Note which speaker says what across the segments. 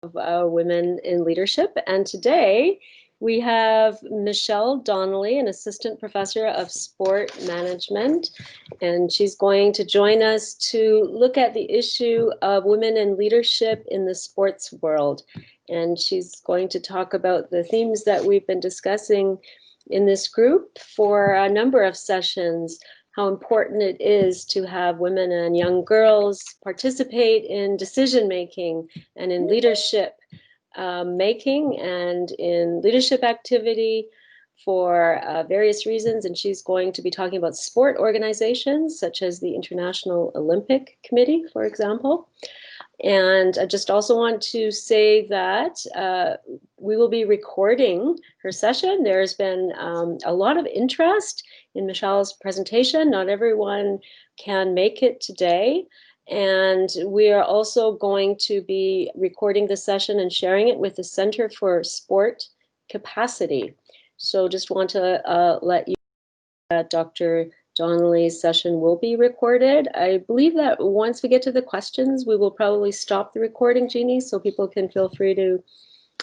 Speaker 1: of Women in Leadership. And today we have Michelle Donnelly, an assistant professor of sport management. And she's going to join us to look at the issue of women in leadership in the sports world. And she's going to talk about the themes that we've been discussing in this group for a number of sessions. How important it is to have women and young girls participate in decision making and in leadership making and in leadership activity for various reasons. And she's going to be talking about sport organizations such as the International Olympic Committee, for example. And I just also want to say that we will be recording her session. There's been a lot of interest in Michelle's presentation. Not everyone can make it today. And we are also going to be recording the session and sharing it with the Center for Sport Capacity. So just want to let you know that Dr. Donnelly's session will be recorded. I believe that once we get to the questions, we will probably stop the recording, Jeannie, so people can feel free to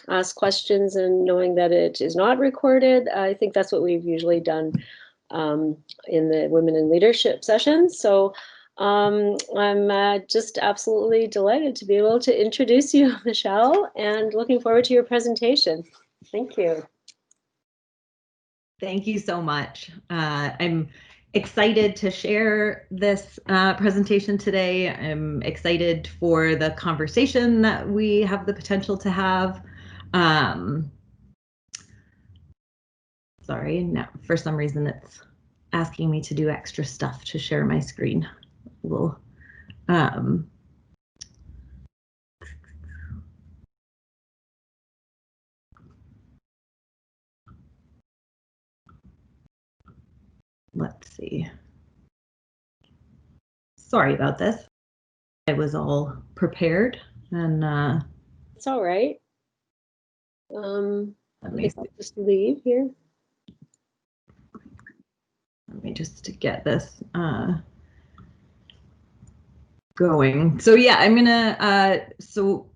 Speaker 1: ask questions, and knowing that it is not recorded, I think that's what we've usually done in the Women in Leadership session. So I'm just absolutely delighted to be able to introduce you, Michelle, and looking forward to your presentation. Thank you.
Speaker 2: Thank you so much. I'm excited to share this presentation today. I'm excited for the conversation that we have the potential to have. Sorry, no, for some reason it's asking me to do extra stuff to share my screen. We'll, let's see. Sorry about this. I was all prepared and
Speaker 1: it's all right. Let me just leave here.
Speaker 2: Let me just get this going. So yeah, I'm gonna, so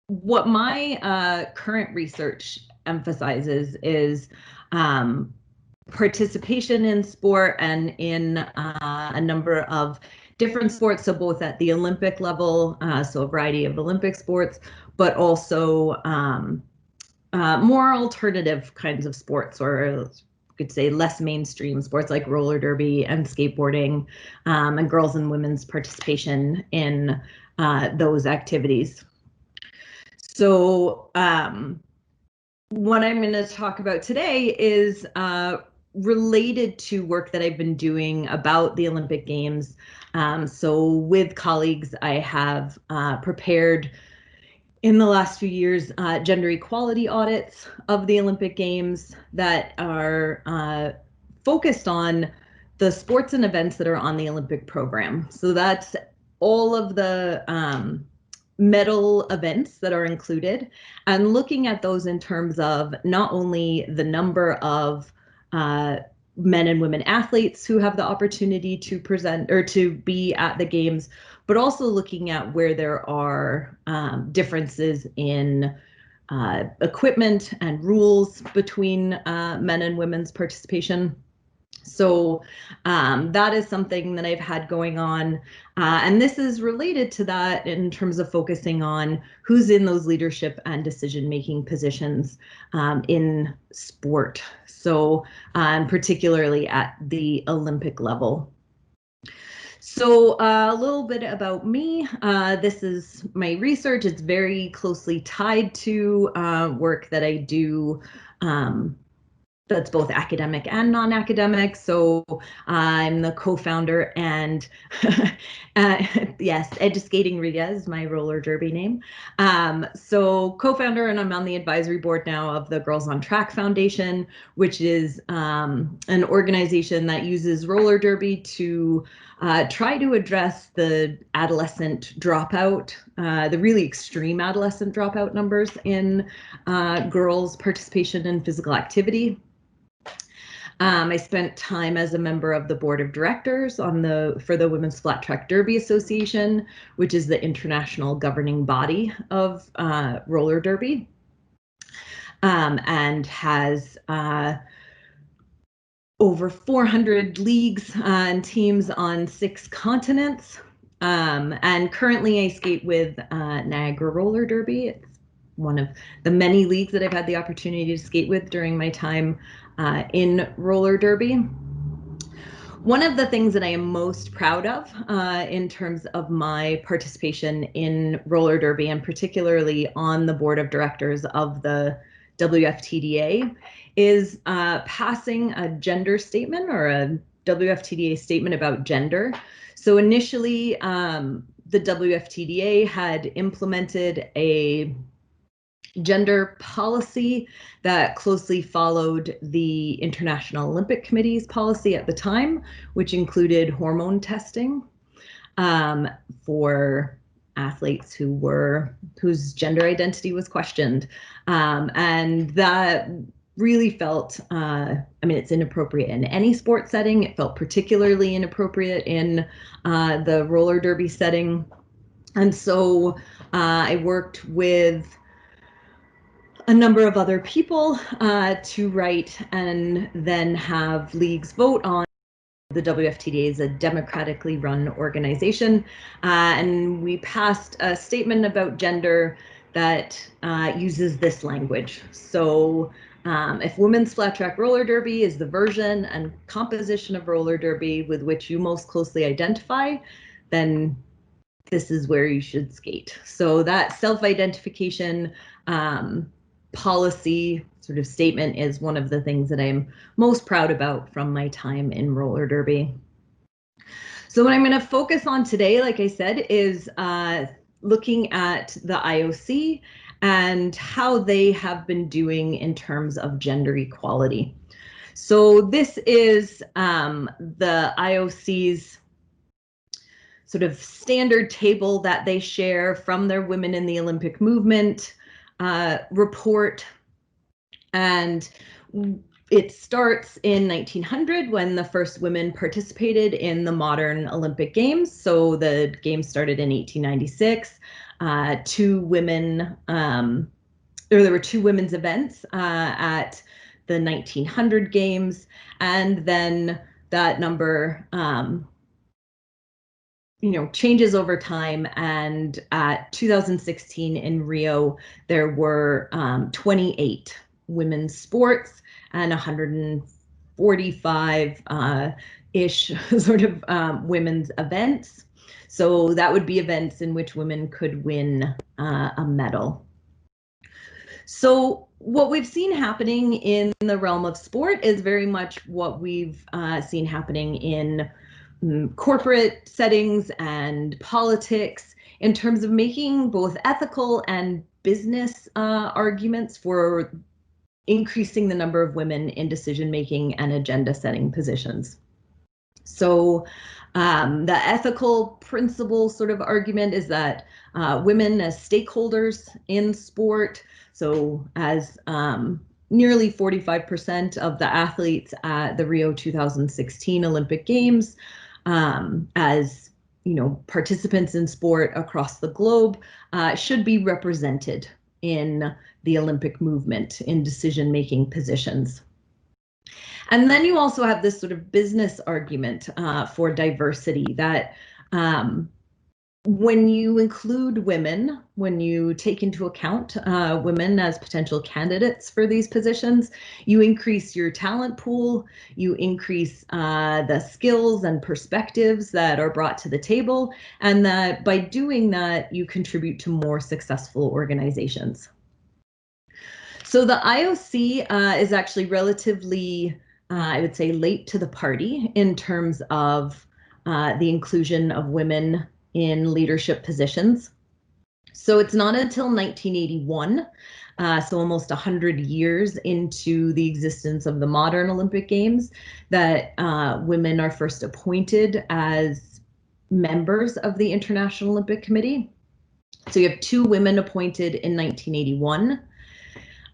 Speaker 2: what my current research emphasizes is participation in sport and in a number of different sports, so both at the Olympic level, so a variety of Olympic sports, but also more alternative kinds of sports, or could say less mainstream sports like roller derby and skateboarding, and girls and women's participation in those activities. So what I'm going to talk about today is related to work that I've been doing about the Olympic Games. So with colleagues, I have prepared in the last few years gender equality audits of the Olympic Games that are focused on the sports and events that are on the Olympic program. So that's all of the medal events that are included, and looking at those in terms of not only the number of men and women athletes who have the opportunity to present or to be at the games, but also looking at where there are differences in equipment and rules between men and women's participation. So that is something that I've had going on. And this is related to that in terms of focusing on who's in those leadership and decision-making positions in sport. So particularly at the Olympic level. So a little bit about me. This is my research. It's very closely tied to work that I do that's both academic and non-academic. So I'm the co-founder and yes, Eduskating Riga is my roller derby name. So co-founder, and I'm on the advisory board now of the Girls on Track Foundation, which is an organization that uses roller derby to try to address the adolescent dropout, the really extreme adolescent dropout numbers in girls' participation in physical activity. I spent time as a member of the board of directors for the Women's Flat Track Derby Association, which is the international governing body of roller derby, and has over 400 leagues and teams on 6 continents. And currently I skate with Niagara Roller Derby. It's one of the many leagues that I've had the opportunity to skate with during my time in roller derby. One of the things that I am most proud of in terms of my participation in roller derby, and particularly on the board of directors of the WFTDA, is passing a gender statement, or a WFTDA statement about gender. So initially, the WFTDA had implemented a gender policy that closely followed the International Olympic Committee's policy at the time, which included hormone testing for athletes whose gender identity was questioned. And that really felt, I mean, it's inappropriate in any sport setting. It felt particularly inappropriate in the roller derby setting. And so I worked with a number of other people to write and then have leagues vote on. The WFTDA is a democratically run organization, and we passed a statement about gender that uses this language. So if women's flat track roller derby is the version and composition of roller derby with which you most closely identify, then this is where you should skate. So that self-identification policy sort of statement is one of the things that I'm most proud about from my time in roller derby. So what I'm going to focus on today, like I said, is looking at the IOC and how they have been doing in terms of gender equality. So this is the IOC's sort of standard table that they share from their Women in the Olympic Movement report. And it starts in 1900 when the first women participated in the modern Olympic Games. So the games started in 1896. There were 2 women's events at the 1900 Games, and then that number changes over time, and at 2016 in Rio, there were 28 women's sports and 145 ish sort of women's events. So that would be events in which women could win a medal. So what we've seen happening in the realm of sport is very much what we've seen happening in corporate settings and politics, in terms of making both ethical and business arguments for increasing the number of women in decision-making and agenda-setting positions. So the ethical principle sort of argument is that women as stakeholders in sport, so as nearly 45% of the athletes at the Rio 2016 Olympic Games, as participants in sport across the globe, should be represented in the Olympic movement in decision-making positions. And then you also have this sort of business argument for diversity, that when you include women, when you take into account women as potential candidates for these positions, you increase your talent pool, you increase the skills and perspectives that are brought to the table, and that by doing that, you contribute to more successful organizations. So the IOC is actually relatively, I would say, late to the party in terms of the inclusion of women in leadership positions. So it's not until 1981, so almost 100 years into the existence of the modern Olympic Games, that women are first appointed as members of the International Olympic Committee. So you have 2 women appointed in 1981.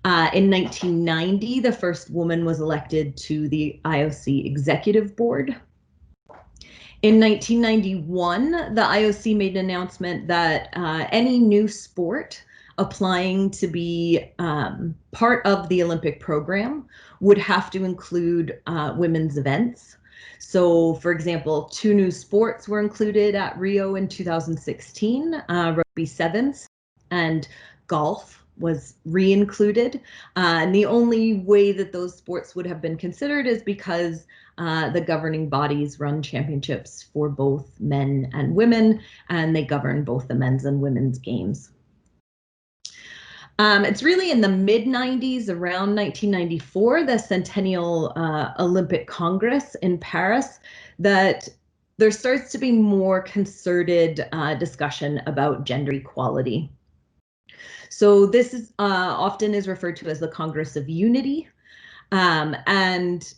Speaker 2: In 1990, the first woman was elected to the IOC Executive Board. In 1991, the IOC made an announcement that any new sport applying to be part of the Olympic program would have to include women's events. So, for example, 2 new sports were included at Rio in 2016, rugby sevens and golf was re-included. And the only way that those sports would have been considered is because the governing bodies run championships for both men and women, and they govern both the men's and women's games. It's really in the mid-90s, around 1994, the Centennial Olympic Congress in Paris, that there starts to be more concerted discussion about gender equality. So this is often is referred to as the Congress of Unity. And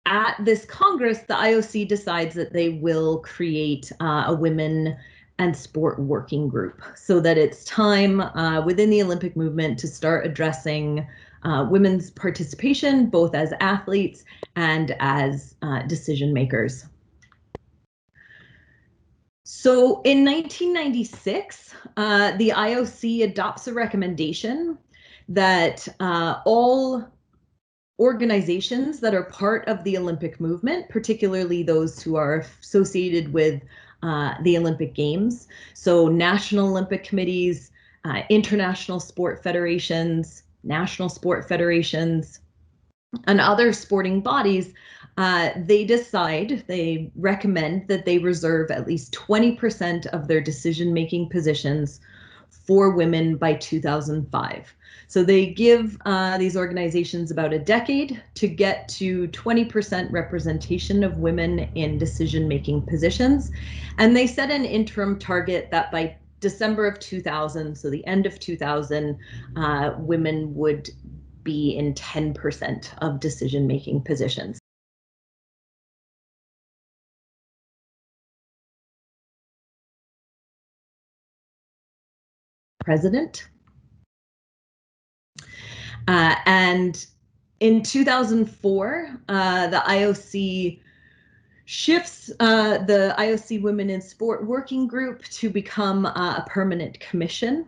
Speaker 2: at this Congress, the IOC decides that they will create a women and sport working group, so that it's time within the Olympic movement to start addressing women's participation, both as athletes and as decision makers. So in 1996, the IOC adopts a recommendation that all organizations that are part of the Olympic movement, particularly those who are associated with the Olympic Games, so national Olympic committees, international sport federations, national sport federations, and other sporting bodies, they recommend that they reserve at least 20% of their decision-making positions for women by 2005. So they give these organizations about a decade to get to 20% representation of women in decision-making positions. And they set an interim target that by December of 2000, so the end of 2000, women would be in 10% of decision-making positions. President. And in 2004, the IOC shifts the IOC Women in Sport Working Group to become a permanent commission.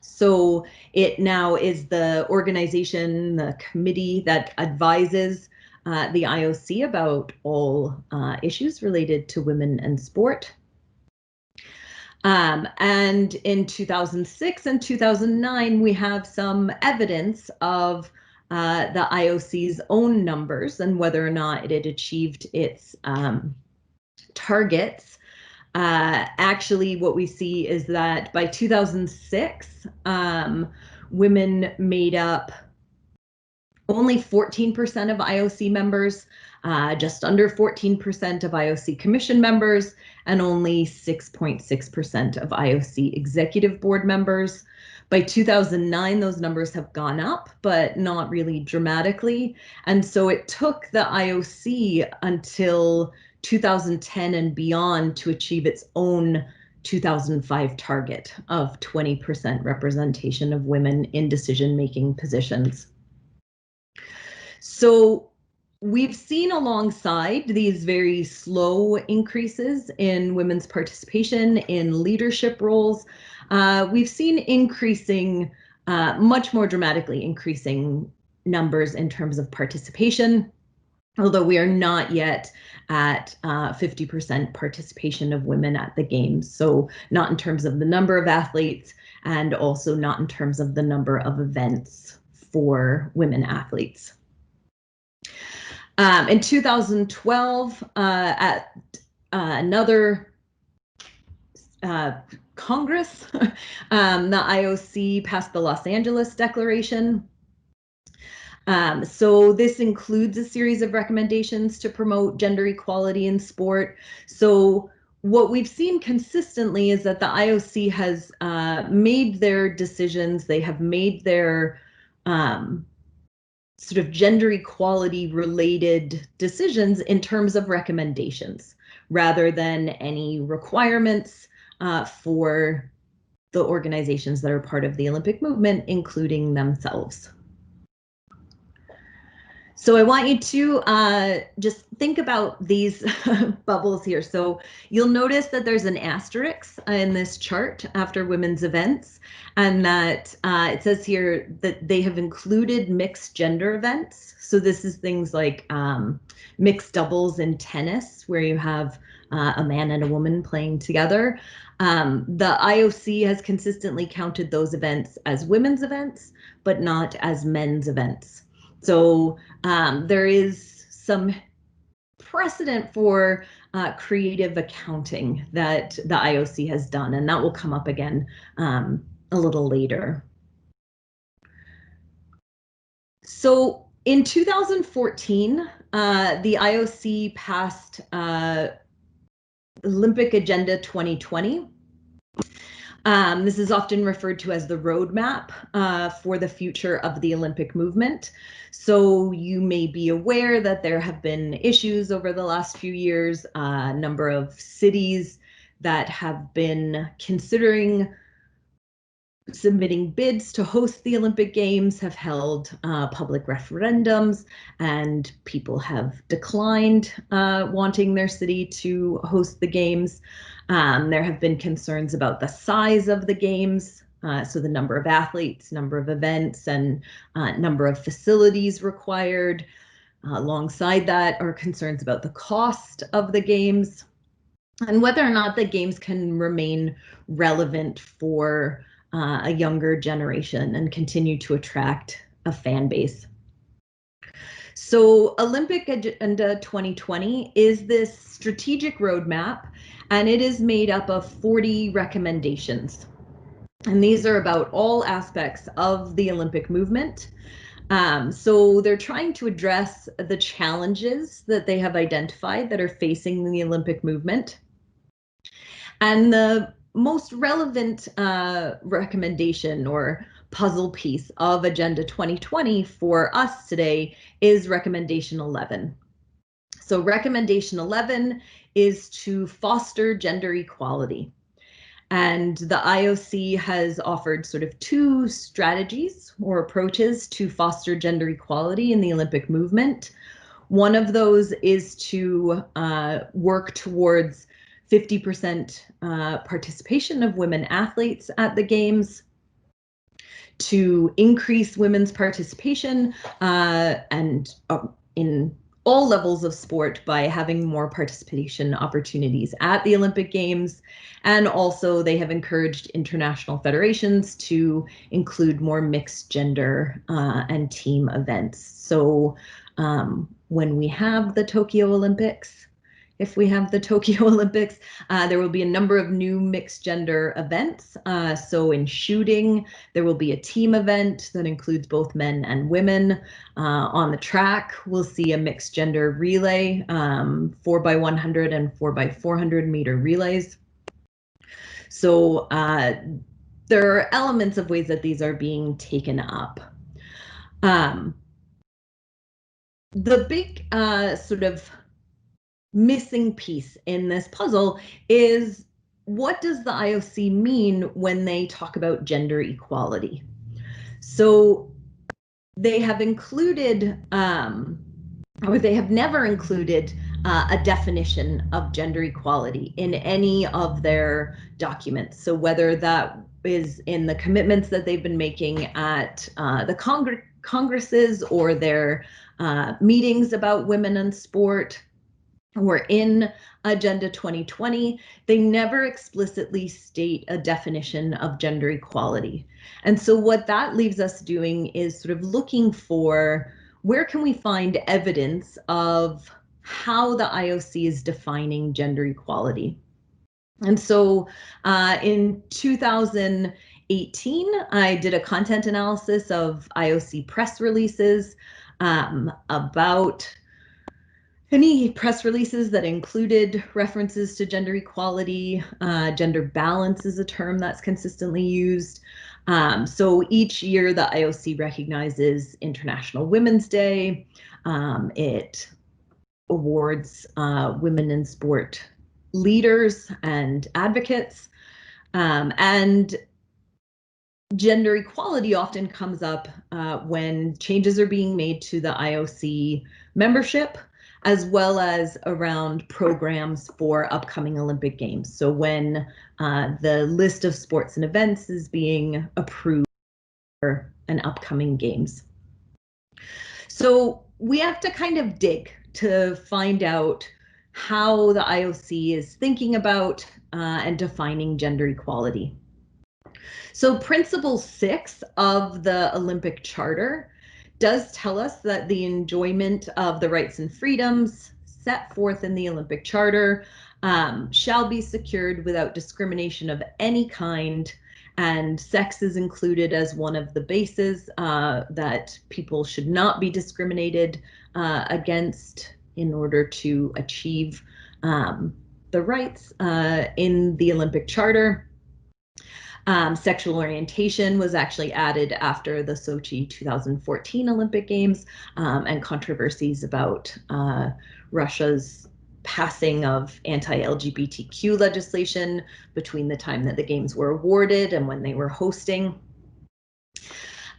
Speaker 2: So it now is the organization, the committee that advises the IOC about all issues related to women and sport. And in 2006 and 2009, we have some evidence of the IOC's own numbers and whether or not it had achieved its targets. Actually, what we see is that by 2006, women made up only 14% of IOC members, just under 14% of IOC commission members, and only 6.6% of IOC executive board members. By 2009, those numbers have gone up, but not really dramatically. And so it took the IOC until 2010 and beyond to achieve its own 2005 target of 20% representation of women in decision-making positions. So we've seen alongside these very slow increases in women's participation in leadership roles, we've seen increasing, much more dramatically increasing numbers in terms of participation, although we are not yet at 50% participation of women at the Games. So not in terms of the number of athletes and also not in terms of the number of events for women athletes. In 2012, at another Congress, the IOC passed the Los Angeles Declaration. So this includes a series of recommendations to promote gender equality in sport. So what we've seen consistently is that the IOC has made their decisions, they have made their sort of gender equality related decisions in terms of recommendations rather than any requirements for the organizations that are part of the Olympic movement, including themselves. So I want you to just think about these bubbles here. So you'll notice that there's an asterisk in this chart after women's events, and that it says here that they have included mixed gender events. So this is things like mixed doubles in tennis, where you have a man and a woman playing together. The IOC has consistently counted those events as women's events, but not as men's events. So there is some precedent for creative accounting that the IOC has done, and that will come up again a little later. So in 2014, the IOC passed Olympic Agenda 2020. This is often referred to as the roadmap for the future of the Olympic movement. So you may be aware that there have been issues over the last few years. A number of cities that have been considering submitting bids to host the Olympic Games have held public referendums, and people have declined wanting their city to host the Games. There have been concerns about the size of the Games, so the number of athletes, number of events, and number of facilities required. Alongside that are concerns about the cost of the Games and whether or not the Games can remain relevant for a younger generation and continue to attract a fan base. So Olympic Agenda 2020 is this strategic roadmap, and it is made up of 40 recommendations. And these are about all aspects of the Olympic movement. So they're trying to address the challenges that they have identified that are facing the Olympic movement. And the most relevant recommendation or puzzle piece of Agenda 2020 for us today is Recommendation 11. So Recommendation 11 is to foster gender equality. And the IOC has offered sort of two strategies or approaches to foster gender equality in the Olympic movement. One of those is to work towards 50% participation of women athletes at the Games, to increase women's participation and in all levels of sport by having more participation opportunities at the Olympic Games. And also they have encouraged international federations to include more mixed gender and team events. So when we have the Tokyo Olympics, if we have the Tokyo Olympics, there will be a number of new mixed gender events. So in shooting, there will be a team event that includes both men and women. On the track, we'll see a mixed gender relay, 4x100 and 4x400 meter relays. So there are elements of ways that these are being taken up. The big sort of missing piece in this puzzle is, what does the IOC mean when they talk about gender equality? So they have included, or they have never included a definition of gender equality in any of their documents. So whether that is in the commitments that they've been making at the congresses or their meetings about women in sport, or in Agenda 2020, they never explicitly state a definition of gender equality. And so what that leaves us doing is sort of looking for, where can we find evidence of how the IOC is defining gender equality? And so in 2018, I did a content analysis of IOC press releases about any press releases that included references to gender equality. Gender balance is a term that's consistently used. So each year the IOC recognizes International Women's Day. It awards women in sport leaders and advocates. And gender equality often comes up when changes are being made to the IOC membership, as well as around programs for upcoming Olympic Games. So when the list of sports and events is being approved for an upcoming Games. So we have to kind of dig to find out how the IOC is thinking about and defining gender equality. So Principle 6 of the Olympic Charter does tell us that the enjoyment of the rights and freedoms set forth in the Olympic Charter shall be secured without discrimination of any kind, and sex is included as one of the bases that people should not be discriminated against in order to achieve the rights in the Olympic Charter. Sexual orientation was actually added after the Sochi 2014 Olympic Games, and controversies about Russia's passing of anti-LGBTQ legislation between the time that the Games were awarded and when they were hosting.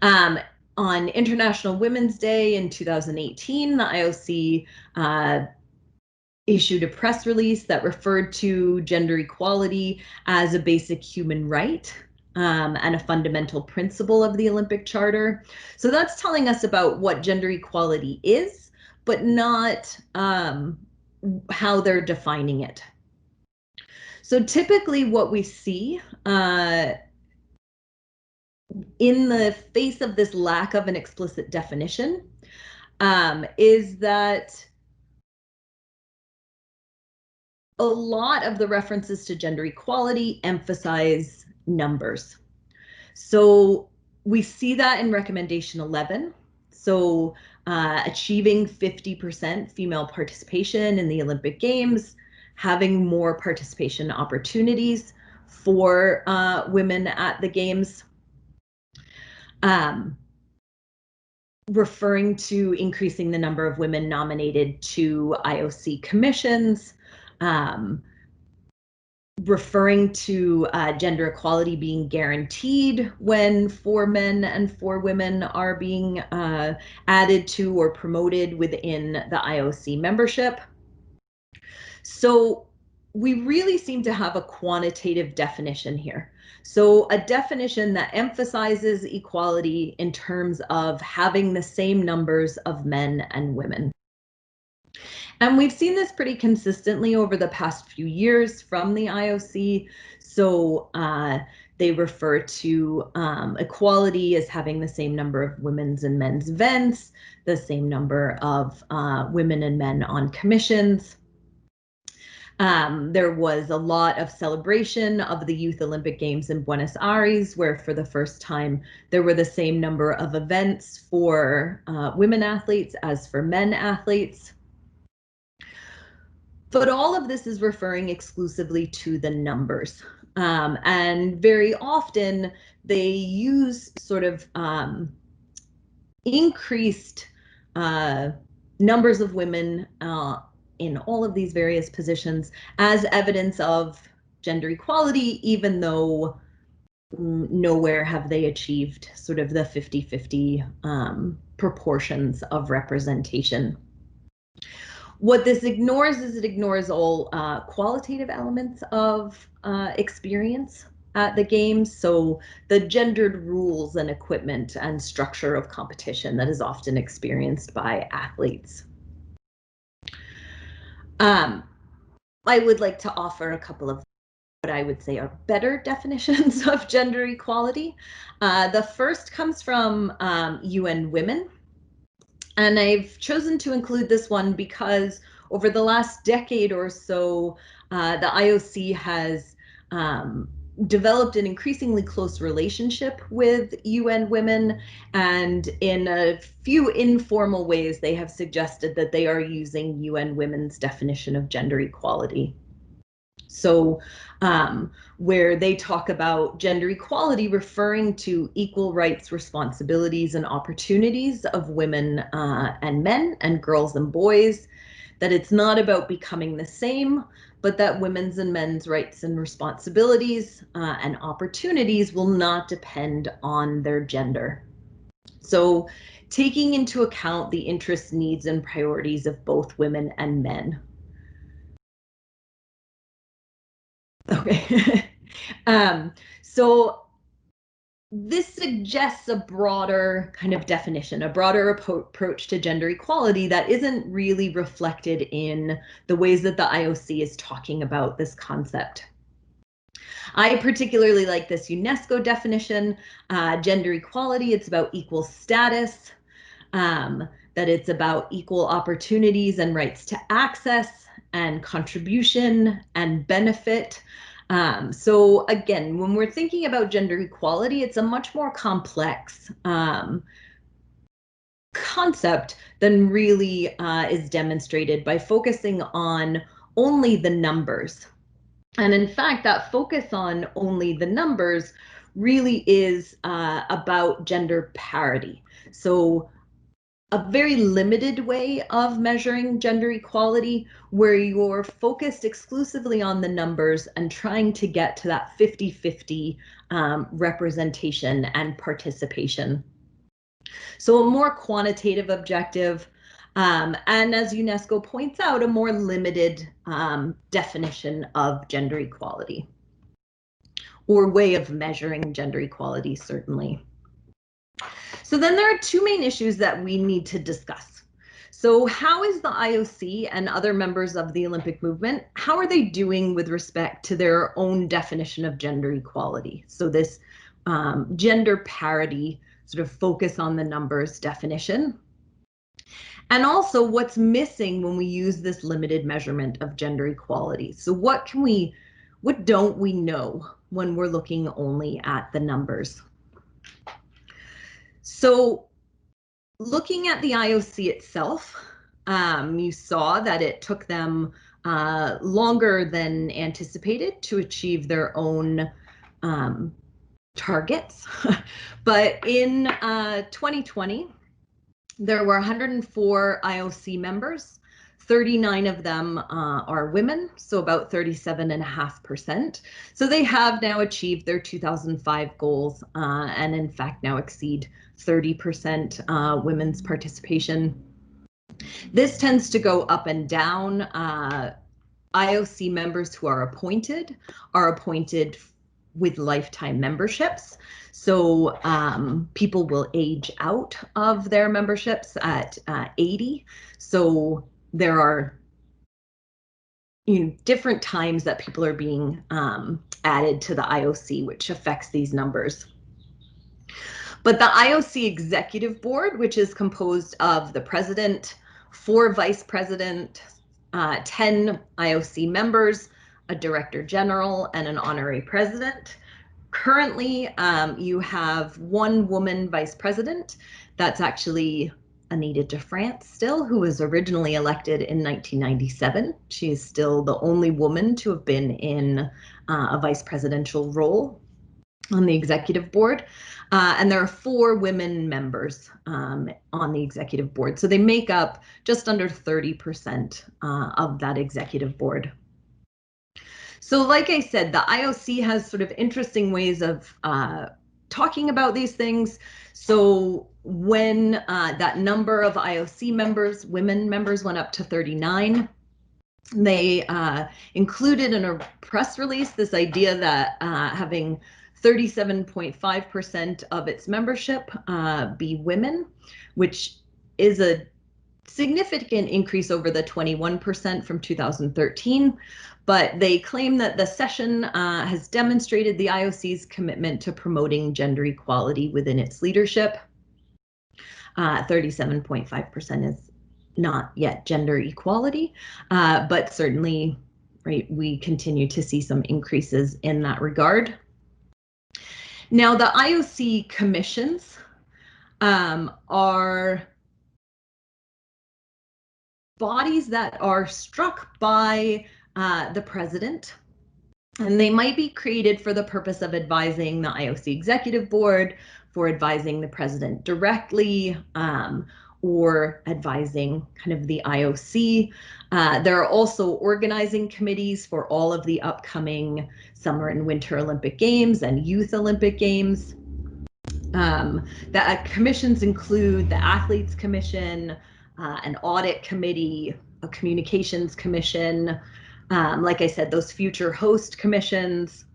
Speaker 2: On International Women's Day in 2018, the IOC issued a press release that referred to gender equality as a basic human right and a fundamental principle of the Olympic Charter. So that's telling us about what gender equality is, but not how they're defining it. So typically what we see in the face of this lack of an explicit definition is that a lot of the references to gender equality emphasize numbers. So we see that in recommendation 11. So achieving 50% female participation in the Olympic Games, having more participation opportunities for women at the Games, referring to increasing the number of women nominated to IOC commissions, referring to gender equality being guaranteed when 4 men and 4 women are being added to or promoted within the IOC membership. So we really seem to have a quantitative definition here. So a definition that emphasizes equality in terms of having the same numbers of men and women. And we've seen this pretty consistently over the past few years from the IOC. So they refer to equality as having the same number of women's and men's events, the same number of women and men on commissions. There was a lot of celebration of the Youth Olympic Games in Buenos Aires, where for the first time there were the same number of events for women athletes as for men athletes. But all of this is referring exclusively to the numbers. And very often they use sort of increased numbers of women in all of these various positions as evidence of gender equality, even though nowhere have they achieved sort of the 50-50 proportions of representation. What this ignores is it ignores all qualitative elements of experience at the Games. So the gendered rules and equipment and structure of competition that is often experienced by athletes. I would like to offer a couple of what I would say are better definitions of gender equality. The first comes from UN Women. And I've chosen to include this one because over the last decade or so, the IOC has developed an increasingly close relationship with UN Women, and in a few informal ways, they have suggested that they are using UN Women's definition of gender equality. So where they talk about gender equality referring to equal rights, responsibilities, and opportunities of women and men and girls and boys. that it's not about becoming the same, but that women's and men's rights and responsibilities and opportunities will not depend on their gender. So taking into account the interests, needs, and priorities of both women and men. Okay. So this suggests a broader kind of definition, a broader approach to gender equality that isn't really reflected in the ways that the IOC is talking about this concept. I particularly like this UNESCO definition, gender equality. It's about equal status, that it's about equal opportunities and rights to access and contribution and benefit. So again, when we're thinking about gender equality, it's a much more complex concept than really is demonstrated by focusing on only the numbers. And in fact, that focus on only the numbers really is about gender parity. So a very limited way of measuring gender equality where you're focused exclusively on the numbers and trying to get to that 50-50 representation and participation. So a more quantitative objective, and as UNESCO points out, a more limited definition of gender equality, or way of measuring gender equality, certainly. So then there are two main issues that we need to discuss. So how is the IOC and other members of the Olympic movement, how are they doing with respect to their own definition of gender equality? So this gender parity, sort of focus on the numbers definition. And also what's missing when we use this limited measurement of gender equality. So what don't we know when we're looking only at the numbers? So looking at the IOC itself, you saw that it took them longer than anticipated to achieve their own targets. But in 2020, there were 104 IOC members. 39 of them are women, so about 37.5%. So they have now achieved their 2005 goals and in fact now exceed 30% women's participation. This tends to go up and down. IOC members who are appointed with lifetime memberships. So people will age out of their memberships at 80. So there are different times that people are being added to the IOC, which affects these numbers. But the IOC Executive Board, which is composed of the president, 4 vice president, 10 IOC members, a director general, and an honorary president. Currently, you have 1 woman vice president. That's actually Anita DeFrance still, who was originally elected in 1997. She is still the only woman to have been in a vice presidential role on the executive board. And there are 4 women members on the executive board. So they make up just under 30% of that executive board. So like I said, the IOC has sort of interesting ways of talking about these things. So when that number of IOC members, women members, went up to 39, they included in a press release this idea that having 37.5% of its membership be women, which is a significant increase over the 21% from 2013. But they claim that the session has demonstrated the IOC's commitment to promoting gender equality within its leadership. 37.5% is not yet gender equality, but certainly, right, we continue to see some increases in that regard. Now, the IOC commissions are bodies that are struck by the president, and they might be created for the purpose of advising the IOC executive board, for advising the president directly, or advising kind of the IOC. There are also organizing committees for all of the upcoming Summer and Winter Olympic Games and Youth Olympic Games. The commissions include the Athletes Commission, an audit committee, a communications commission, like I said, those future host commissions,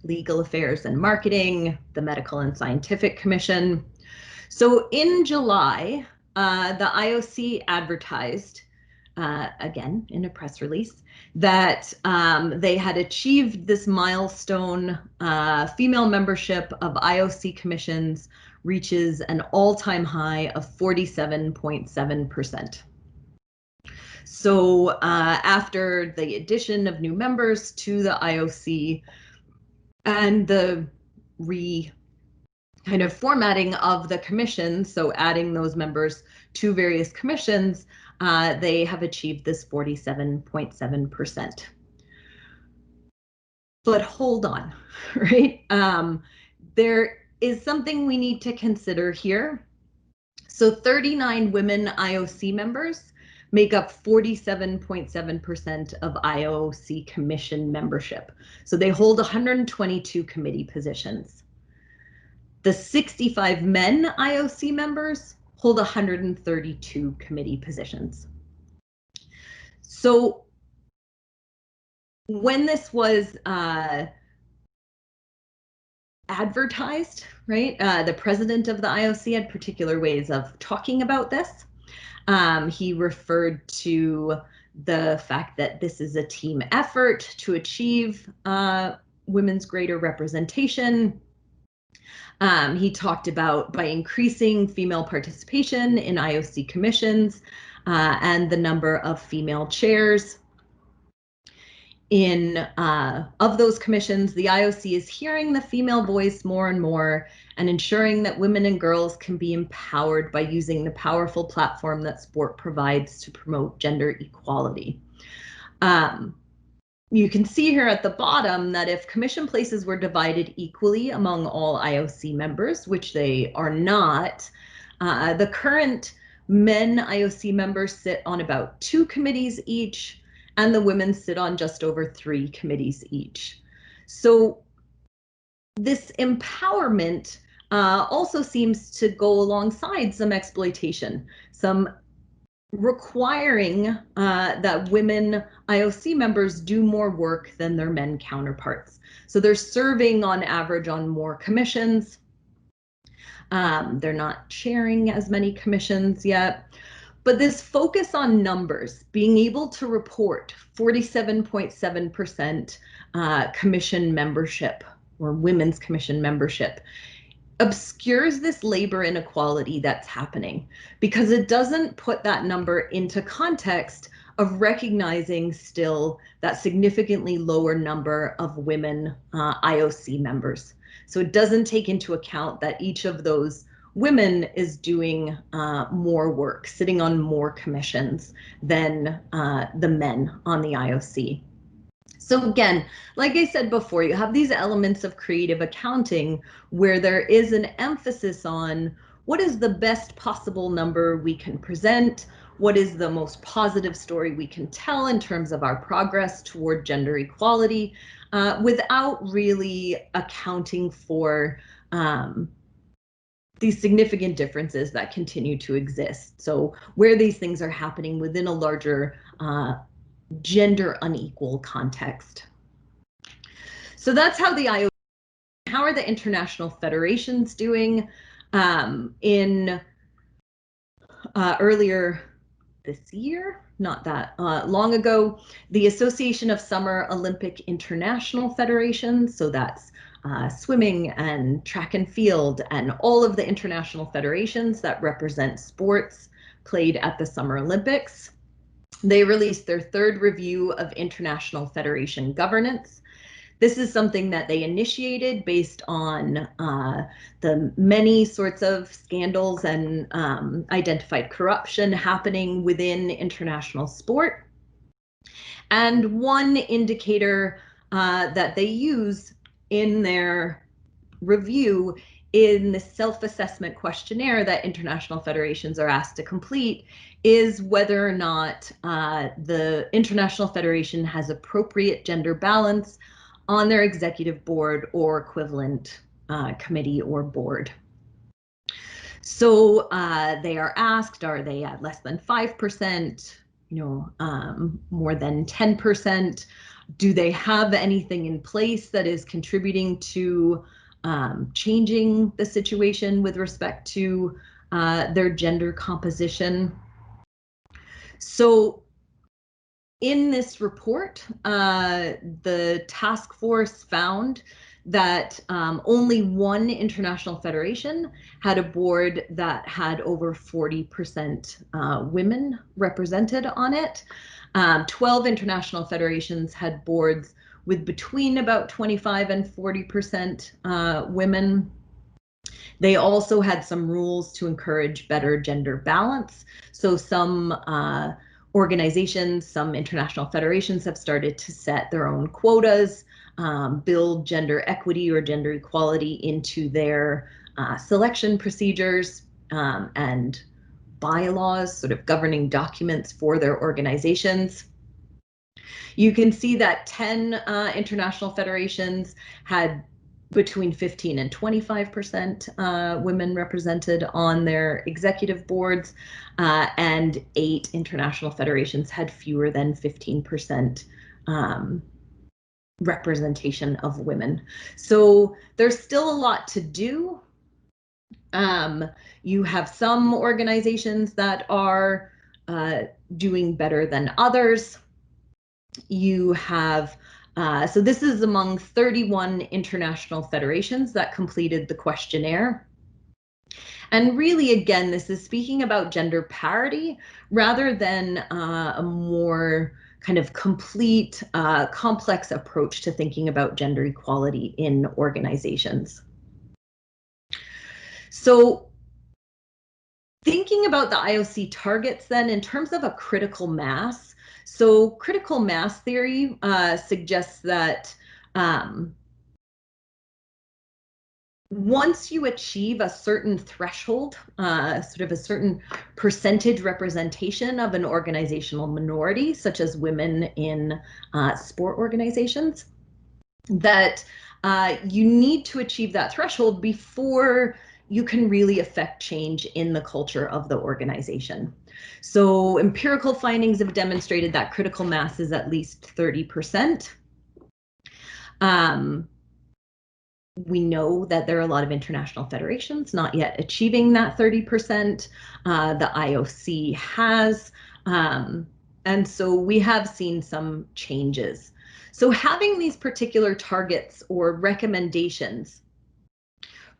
Speaker 2: legal affairs and marketing, the medical and scientific commission. So in July, the IOC advertised, again in a press release, that they had achieved this milestone. Female membership of IOC commissions reaches an all-time high of 47.7%. So after the addition of new members to the IOC and the kind of formatting of the commission, so adding those members to various commissions, they have achieved this 47.7%. But hold on, right? There is something we need to consider here. So 39 women IOC members make up 47.7% of IOC commission membership. So they hold 122 committee positions. The 65 men IOC members hold 132 committee positions. So when this was advertised, right, the president of the IOC had particular ways of talking about this. He referred to the fact that this is a team effort to achieve women's greater representation. He talked about by increasing female participation in IOC commissions and the number of female chairs. Of those commissions, the IOC is hearing the female voice more and more and ensuring that women and girls can be empowered by using the powerful platform that sport provides to promote gender equality. You can see here at the bottom that if commission places were divided equally among all IOC members, which they are not, the current men IOC members sit on about 2 committees each, and the women sit on just over 3 committees each. So this empowerment also seems to go alongside some exploitation, some requiring that women IOC members do more work than their men counterparts. So they're serving on average on more commissions. They're not chairing as many commissions yet. But this focus on numbers, being able to report 47.7% commission membership or women's commission membership, obscures this labor inequality that's happening because it doesn't put that number into context of recognizing still that significantly lower number of women IOC members. So it doesn't take into account that each of those women is doing more work, sitting on more commissions than the men on the IOC. So again, like I said before, you have these elements of creative accounting where there is an emphasis on what is the best possible number we can present, what is the most positive story we can tell in terms of our progress toward gender equality, without really accounting for these significant differences that continue to exist. So where these things are happening within a larger gender unequal context. So that's how the IOC, how are the international federations doing? Earlier this year, not that long ago, the Association of Summer Olympic International Federations, so that's swimming and track and field and all of the international federations that represent sports played at the Summer Olympics. They released their 3rd review of international federation governance. This is something that they initiated based on the many sorts of scandals and identified corruption happening within international sport. And one indicator that they use in their review in the self-assessment questionnaire that international federations are asked to complete is whether or not the international federation has appropriate gender balance on their executive board or equivalent committee or board. So they are asked, are they at less than 5%, more than 10%? Do they have anything in place that is contributing to changing the situation with respect to their gender composition? So in this report, the task force found that only one international federation had a board that had over 40% women represented on it. 12 international federations had boards with between about 25 and 40% women. They also had some rules to encourage better gender balance. So some organizations, some international federations have started to set their own quotas, build gender equity or gender equality into their selection procedures and bylaws, sort of governing documents for their organizations. You can see that 10 international federations had between 15 and 25% women represented on their executive boards, and 8 international federations had fewer than 15% representation of women. So there's still a lot to do. You have some organizations that are doing better than others. You have so this is among 31 international federations that completed the questionnaire. And really, again, this is speaking about gender parity rather than a more kind of complete, complex approach to thinking about gender equality in organizations. So thinking about the IOC targets then in terms of a critical mass. So critical mass theory suggests that once you achieve a certain threshold, sort of a certain percentage representation of an organizational minority, such as women in sport organizations, that you need to achieve that threshold before you can really affect change in the culture of the organization. So empirical findings have demonstrated that critical mass is at least 30%. We know that there are a lot of international federations not yet achieving that 30%. The IOC has, and so we have seen some changes. So having these particular targets or recommendations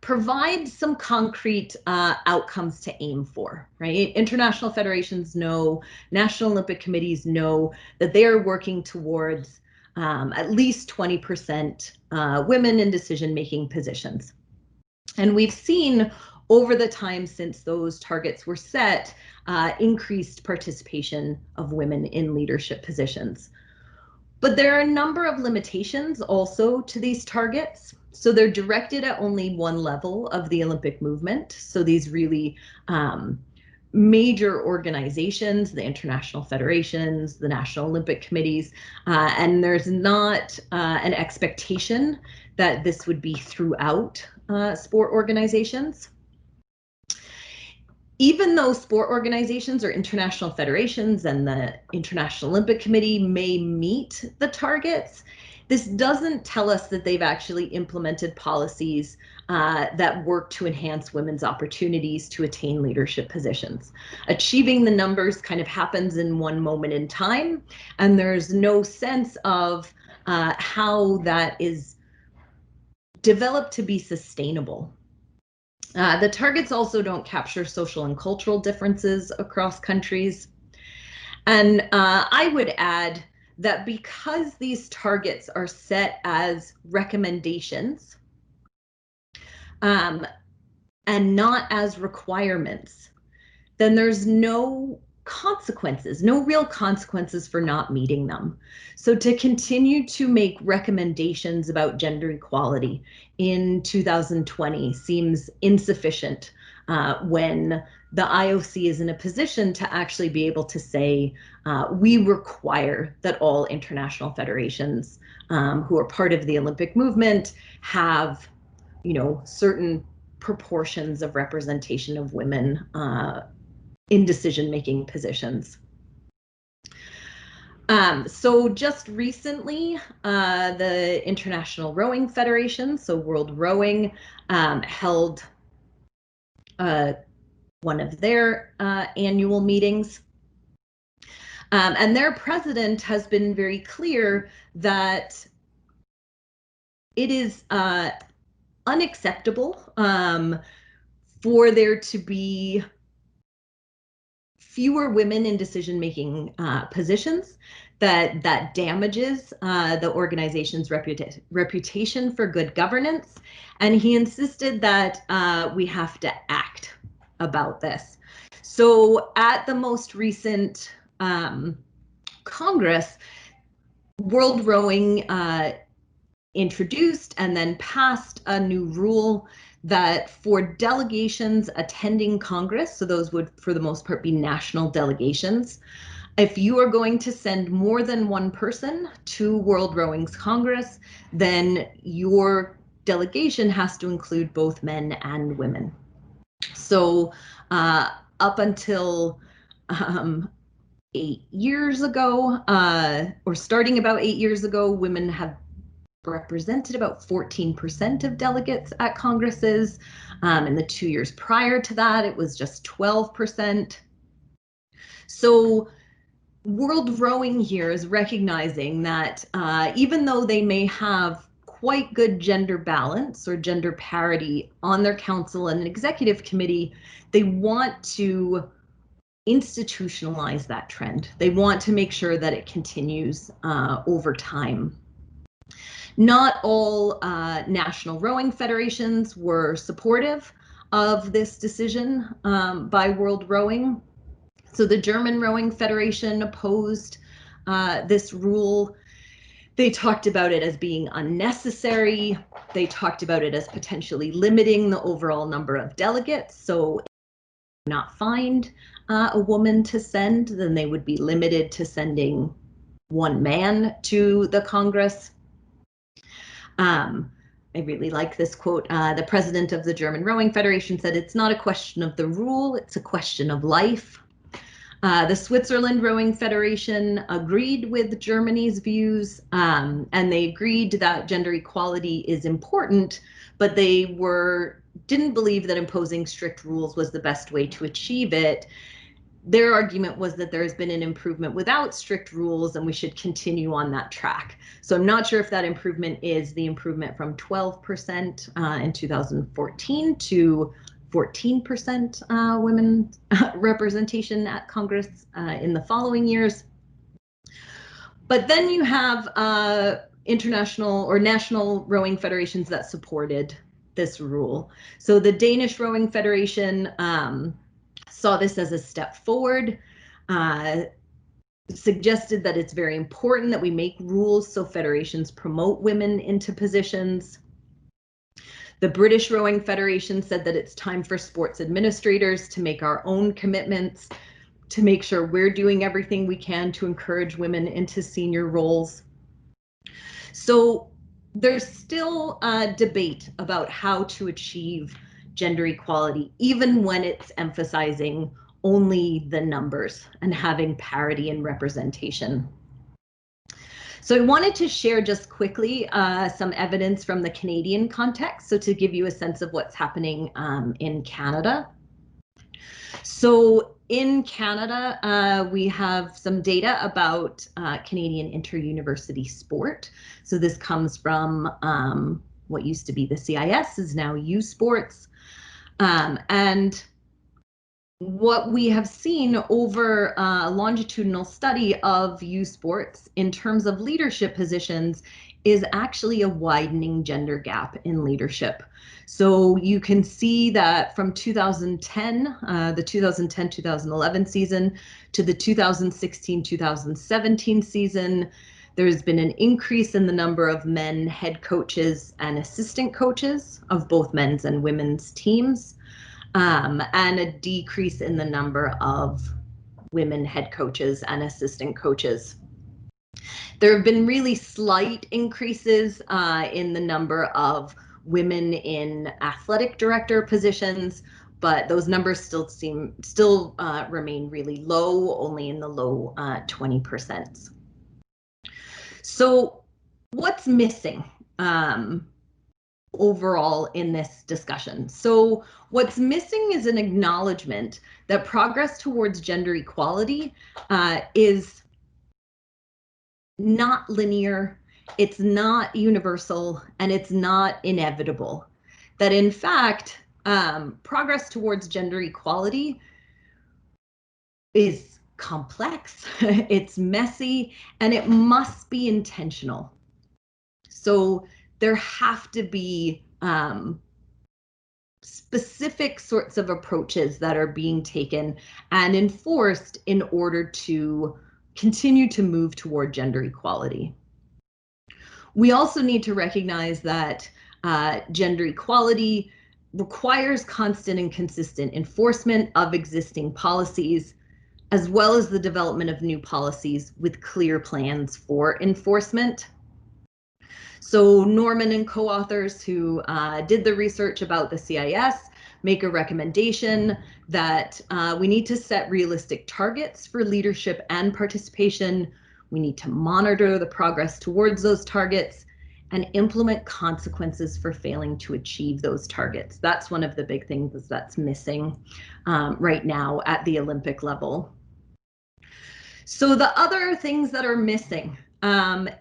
Speaker 2: provide some concrete outcomes to aim for, right? International federations know, national Olympic committees know that they are working towards at least 20% women in decision-making positions. And we've seen over the time since those targets were set, increased participation of women in leadership positions. But there are a number of limitations also to these targets. So they're directed at only one level of the Olympic movement. So these really major organizations, the international federations, the national Olympic committees, and there's not an expectation that this would be throughout sport organizations. Even though sport organizations or international federations and the International Olympic Committee may meet the targets, this doesn't tell us that they've actually implemented policies that work to enhance women's opportunities to attain leadership positions. Achieving the numbers kind of happens in one moment in time, and there's no sense of how that is developed to be sustainable. The targets also don't capture social and cultural differences across countries. And I would add that because these targets are set as recommendations and not as requirements, then there's no consequences, no real consequences for not meeting them. So to continue to make recommendations about gender equality in 2020 seems insufficient when the IOC is in a position to actually be able to say, we require that all international federations who are part of the Olympic movement have, certain proportions of representation of women in decision-making positions. So just recently, the International Rowing Federation, so World Rowing, held one of their annual meetings. And their president has been very clear that it is unacceptable for there to be fewer women in decision-making positions, that damages the organization's reputation for good governance. And he insisted that we have to act about this. So at the most recent Congress, World Rowing introduced and then passed a new rule that for delegations attending Congress, so those would for the most part be national delegations, if you are going to send more than one person to World Rowing's Congress, then your delegation has to include both men and women. So up until 8 years ago, or starting about 8 years ago, women have represented about 14% of delegates at Congresses. In the 2 years prior to that, it was just 12%. So World Rowing here is recognizing that even though they may have quite good gender balance or gender parity on their council and executive committee, they want to institutionalize that trend. They want to make sure that it continues over time. Not all national rowing federations were supportive of this decision by World Rowing. So the German Rowing Federation opposed this rule. They talked about it as being unnecessary. They talked about it as potentially limiting the overall number of delegates. So if they could not find a woman to send, then they would be limited to sending one man to the Congress. I really like this quote. The president of the German Rowing Federation said, "It's not a question of the rule, it's a question of life." The Switzerland Rowing Federation agreed with Germany's views, and they agreed that gender equality is important, but they didn't believe that imposing strict rules was the best way to achieve it. Their argument was that there has been an improvement without strict rules and we should continue on that track. So I'm not sure if that improvement is the improvement from 12% in 2014 to 14% women representation at Congress in the following years. But then you have international or national rowing federations that supported this rule. So the Danish Rowing Federation saw this as a step forward, suggested that it's very important that we make rules so federations promote women into positions. The British Rowing Federation said that it's time for sports administrators to make our own commitments, to make sure we're doing everything we can to encourage women into senior roles. So there's still a debate about how to achieve gender equality, even when it's emphasizing only the numbers and having parity in representation. So I wanted to share just quickly some evidence from the Canadian context, so to give you a sense of what's happening in Canada. So in Canada, we have some data about Canadian inter-university sport. So this comes from what used to be the CIS, is now U Sports. And what we have seen over a longitudinal study of youth sports in terms of leadership positions is actually a widening gender gap in leadership. So you can see that from 2010, the 2010-2011 season, to the 2016-2017 season, there's been an increase in the number of men head coaches and assistant coaches of both men's and women's teams. And a decrease in the number of women head coaches and assistant coaches. There have been really slight increases in the number of women in athletic director positions, but those numbers still remain really low, only in the low 20%. So what's missing overall in this discussion? So what's missing is an acknowledgement that progress towards gender equality is not linear, it's not universal, and it's not inevitable. That in fact, progress towards gender equality is complex, it's messy, and it must be intentional. So there have to be specific sorts of approaches that are being taken and enforced in order to continue to move toward gender equality. We also need to recognize that gender equality requires constant and consistent enforcement of existing policies, as well as the development of new policies with clear plans for enforcement. So Norman and co-authors who did the research about the CIS make a recommendation that we need to set realistic targets for leadership and participation. We need to monitor the progress towards those targets and implement consequences for failing to achieve those targets. That's one of the big things that's missing right now at the Olympic level. So the other things that are missing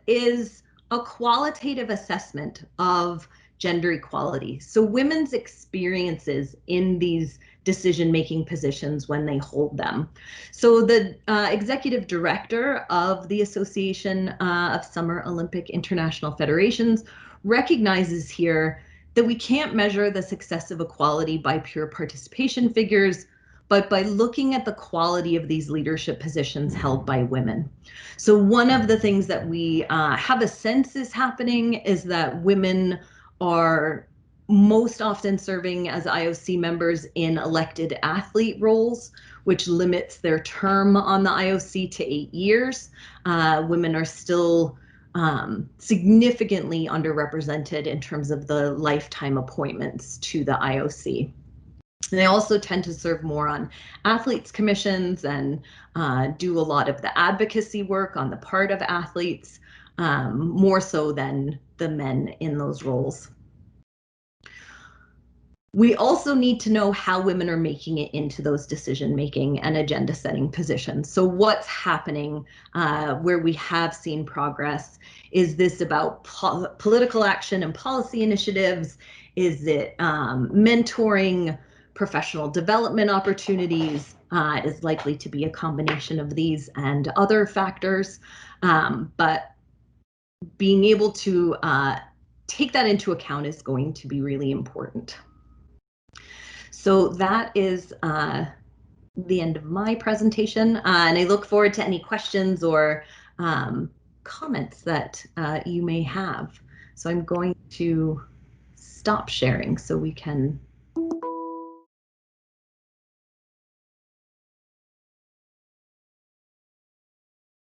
Speaker 2: is a qualitative assessment of gender equality. So women's experiences in these decision-making positions when they hold them. So the executive director of the Association of Summer Olympic International Federations recognizes here that we can't measure the success of equality by pure participation figures, but by looking at the quality of these leadership positions held by women. So one of the things that we have a sense is happening is that women are most often serving as IOC members in elected athlete roles, which limits their term on the IOC to 8 years. Women are still significantly underrepresented in terms of the lifetime appointments to the IOC. They also tend to serve more on athletes commissions and do a lot of the advocacy work on the part of athletes, more so than the men in those roles. We also need to know how women are making it into those decision-making and agenda-setting positions. So what's happening where we have seen progress? Is this about political action and policy initiatives? Is it mentoring? Professional development opportunities is likely to be a combination of these and other factors, but being able to take that into account is going to be really important. So that is the end of my presentation, and I look forward to any questions or comments that you may have. So I'm going to stop sharing so we can